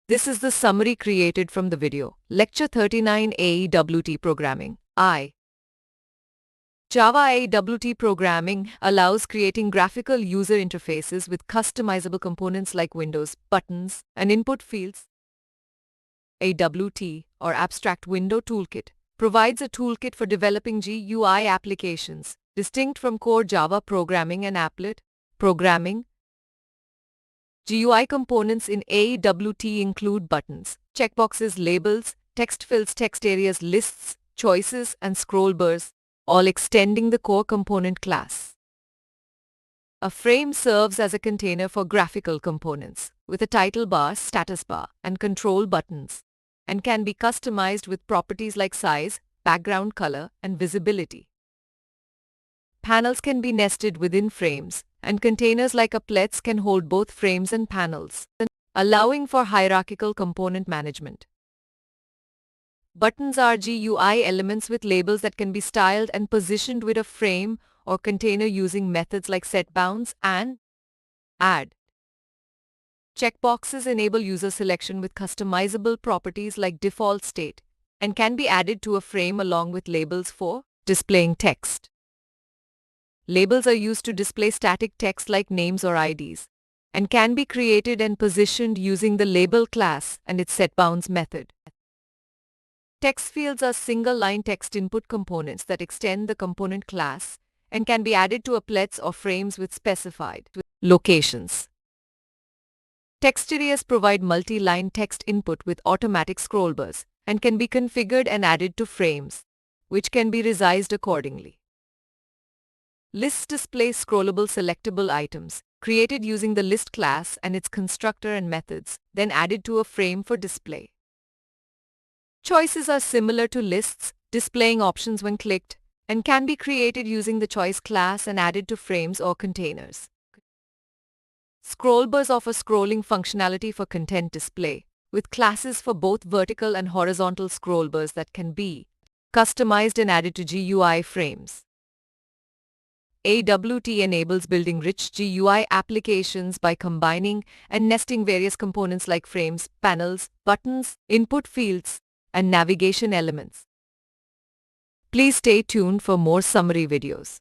This is the summary created from the video. Lecture 39 AWT Programming. Java AWT programming allows creating graphical user interfaces with customizable components like windows, buttons, and input fields. AWT, or Abstract Window Toolkit, provides a toolkit for developing GUI applications, distinct from core Java programming and applet programming. GUI components in AWT include buttons, checkboxes, labels, text fields, text areas, lists, choices, and scroll bars, all extending the core component class. A frame serves as a container for graphical components, with a title bar, status bar, and control buttons, and can be customized with properties like size, background color, and visibility. Panels can be nested within frames, and containers like applets can hold both frames and panels, allowing for hierarchical component management. Buttons are GUI elements with labels that can be styled and positioned with a frame or container using methods like setBounds and add. Checkboxes enable user selection with customizable properties like default state and can be added to a frame along with labels for displaying text. Labels are used to display static text like names or IDs and can be created and positioned using the label class and its setBounds method. Text fields are single-line text input components that extend the component class and can be added to applets or frames with specified locations. Text areas provide multi-line text input with automatic scroll bars and can be configured and added to frames, which can be resized accordingly. Lists display scrollable selectable items, created using the list class and its constructor and methods, then added to a frame for display. Choices are similar to lists, displaying options when clicked, and can be created using the choice class and added to frames or containers. Scroll bars offer scrolling functionality for content display, with classes for both vertical and horizontal scroll bars that can be customized and added to GUI frames. AWT enables building rich GUI applications by combining and nesting various components like frames, panels, buttons, input fields, and navigation elements. Please stay tuned for more summary videos.